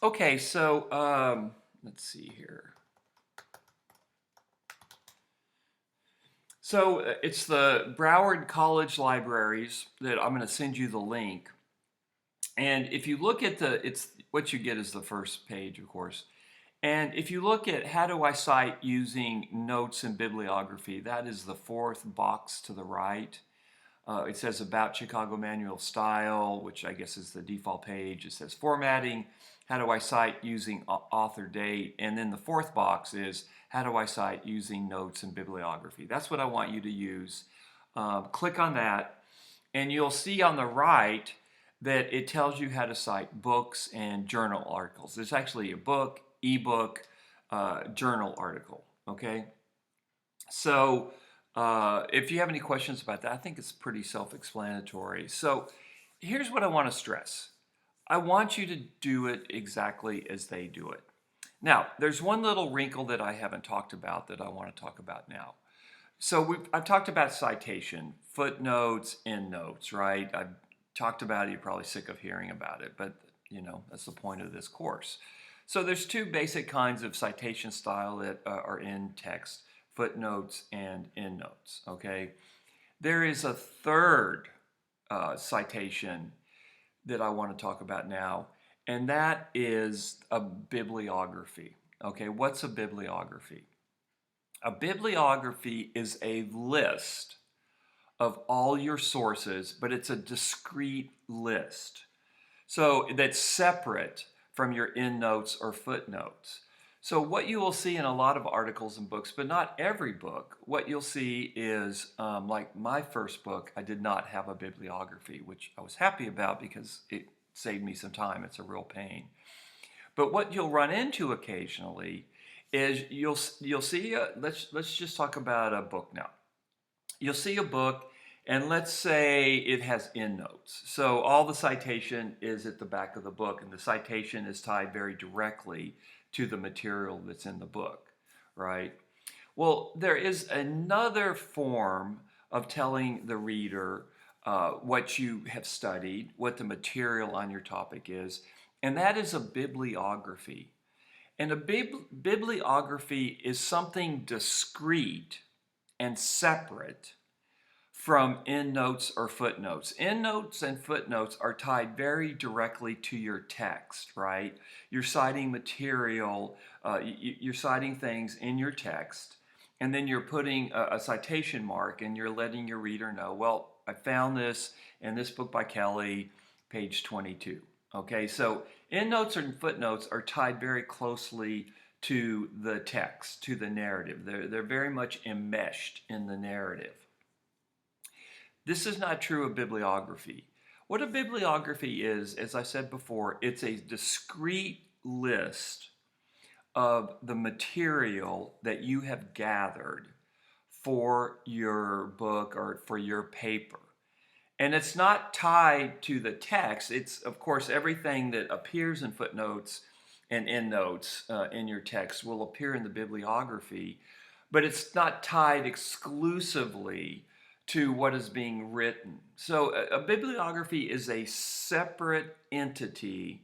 Okay, so let's see here. So it's the Broward College Libraries that I'm going to send you the link. And if you look at it's what you get is the first page, of course. And if you look at how do I cite using notes and bibliography, that is the fourth box to the right. It says about Chicago Manual Style, which I guess is the default page. It says formatting, how do I cite using author date, and then the fourth box is how do I cite using notes and bibliography. That's what I want you to use. Click on that, and you'll see on the right that it tells you how to cite books and journal articles. There's actually a book, ebook, journal article, okay? So if you have any questions about that, I think it's pretty self-explanatory. So here's what I want to stress. I want you to do it exactly as they do it. Now, there's one little wrinkle that I haven't talked about that I want to talk about now. So I've talked about citation, footnotes, endnotes, right? I've talked about it, you're probably sick of hearing about it, but that's the point of this course. So there's two basic kinds of citation style that are in text, footnotes and endnotes, okay? There is a third citation that I want to talk about now, and that is a bibliography, okay? What's a bibliography? A bibliography is a list of all your sources, but it's a discrete list. So that's separate from your endnotes or footnotes. So what you will see in a lot of articles and books, but not every book, what you'll see is like my first book, I did not have a bibliography, which I was happy about because it saved me some time. It's a real pain. But what you'll run into occasionally is you'll see, let's just talk about a book now. You'll see a book, and let's say it has endnotes. So all the citation is at the back of the book, and the citation is tied very directly to the material that's in the book, right? Well, there is another form of telling the reader what you have studied, what the material on your topic is, and that is a bibliography. And a bibliography is something discrete and separate from endnotes or footnotes. Endnotes and footnotes are tied very directly to your text, right? You're citing material, you're citing things in your text, and then you're putting a citation mark and you're letting your reader know, well, I found this in this book by Kelly, page 22. Okay, so endnotes and footnotes are tied very closely to the text, to the narrative. They're very much enmeshed in the narrative. This is not true of bibliography. What a bibliography is, as I said before, it's a discrete list of the material that you have gathered for your book or for your paper. And it's not tied to the text. It's, of course, everything that appears in footnotes and endnotes in your text will appear in the bibliography, but it's not tied exclusively to what is being written. So a bibliography is a separate entity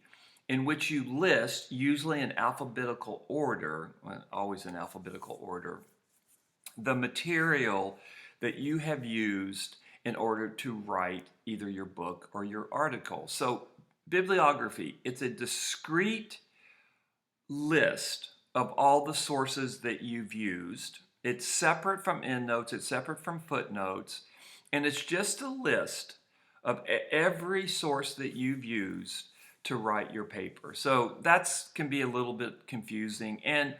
in which you list, usually in alphabetical order, well, always in alphabetical order, the material that you have used in order to write either your book or your article. So bibliography, it's a discrete list of all the sources that you've used. It's separate from endnotes, it's separate from footnotes, and it's just a list of every source that you've used to write your paper. So that can be a little bit confusing. And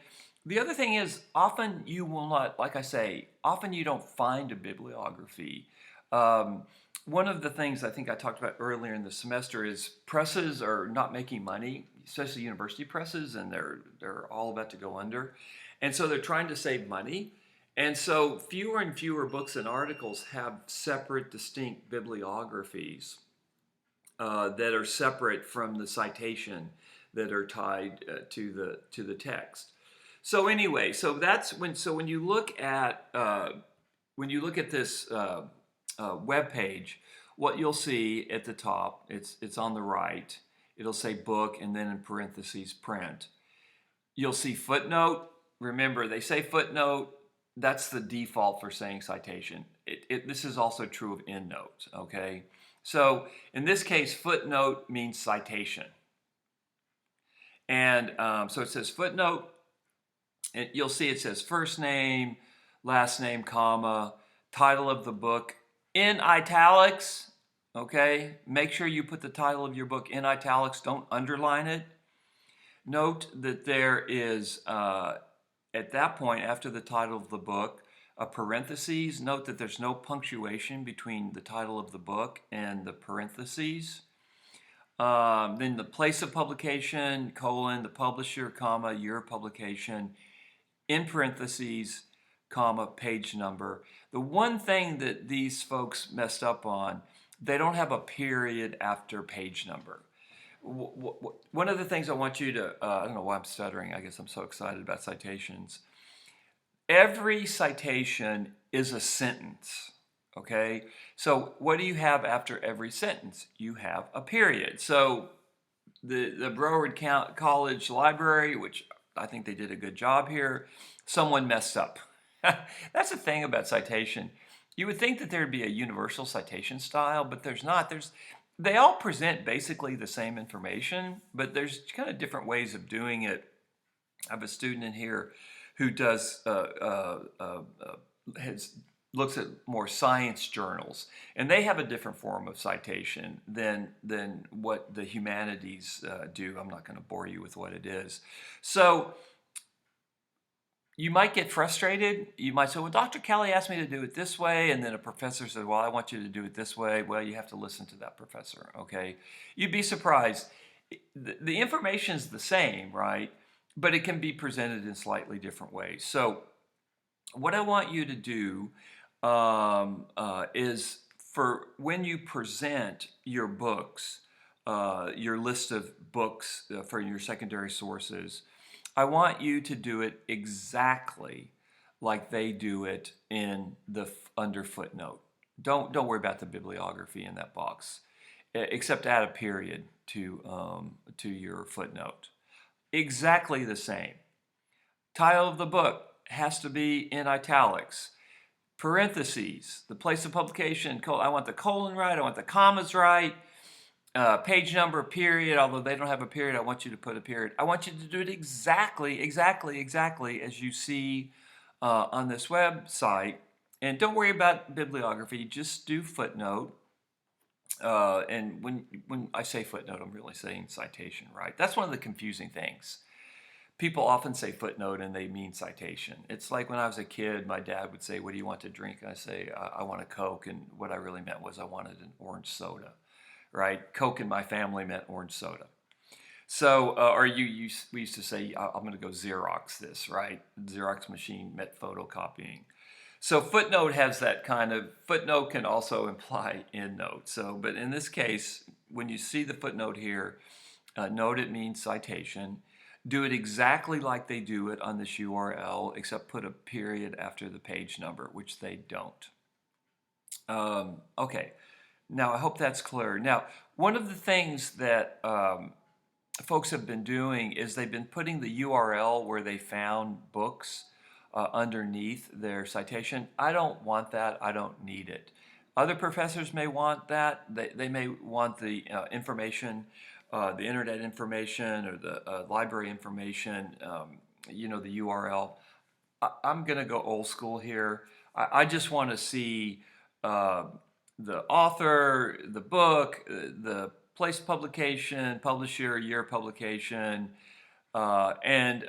the other thing is, often you will not, like I say, often you don't find a bibliography. One of the things I think I talked about earlier in the semester is presses are not making money, especially university presses, and they're all about to go under. And so they're trying to save money. And so fewer and fewer books and articles have separate, distinct bibliographies that are separate from the citation that are tied to the text. So anyway, so that's when you look at this web page, what you'll see at the top, it's on the right, it'll say book and then in parentheses print. You'll see footnote. Remember, they say footnote. That's the default for saying citation. This is also true of endnotes, okay? So in this case, footnote means citation. And so it says footnote. And you'll see it says first name, last name, comma, title of the book in italics, okay? Make sure you put the title of your book in italics. Don't underline it. Note that there is, at that point, after the title of the book, a parentheses. Note that there's no punctuation between the title of the book and the parentheses. Then the place of publication, colon, the publisher, comma, year of publication, in parentheses, comma, page number. The one thing that these folks messed up on, they don't have a period after page number. One of the things I want you to, I don't know why I'm stuttering, I guess I'm so excited about citations. Every citation is a sentence, okay? So what do you have after every sentence? You have a period. So the Broward College Library, which I think they did a good job here, someone messed up. That's the thing about citation. You would think that there'd be a universal citation style, but there's not. They all present basically the same information, but there's kind of different ways of doing it. I have a student in here who does looks at more science journals, and they have a different form of citation than what the humanities do. I'm not going to bore you with what it is. So you might get frustrated. You might say, well, Dr. Kelly asked me to do it this way, and then a professor said, well, I want you to do it this way. Well, you have to listen to that professor, okay? You'd be surprised. The information is the same, right? But it can be presented in slightly different ways. So what I want you to do is for when you present your books, your list of books for your secondary sources, I want you to do it exactly like they do it in the under footnote. Don't worry about the bibliography in that box, except add a period to your footnote. Exactly the same. Title of the book has to be in italics. Parentheses, the place of publication, I want the colon right, I want the commas right. Page number, period, although they don't have a period, I want you to put a period. I want you to do it exactly as you see on this website. And don't worry about bibliography, just do footnote. And when I say footnote, I'm really saying citation, right? That's one of the confusing things. People often say footnote and they mean citation. It's like when I was a kid, my dad would say, what do you want to drink? And I say, I want a Coke. And what I really meant was I wanted an orange soda. Right? Coke in my family meant orange soda. So, we used to say, I'm going to go Xerox this, right? Xerox machine meant photocopying. So footnote has that kind of, footnote can also imply endnote. So, but in this case, when you see the footnote here, note it means citation. Do it exactly like they do it on this URL, except put a period after the page number, which they don't. Okay. Now, I hope that's clear. Now, one of the things that folks have been doing is they've been putting the URL where they found books underneath their citation. I don't want that. I don't need it. Other professors may want that. They may want the information, the internet information or the library information, the URL. I'm going to go old school here. I just want to see the author, the book, the place of publication, publisher, year of publication, and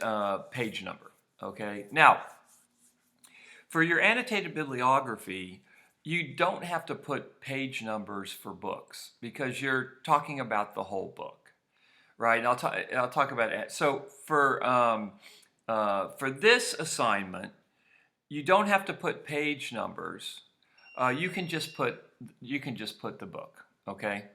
page number, okay? Now, for your annotated bibliography, you don't have to put page numbers for books because you're talking about the whole book, right? And I'll talk about it. So for this assignment, you don't have to put page numbers. You can just put the book, okay?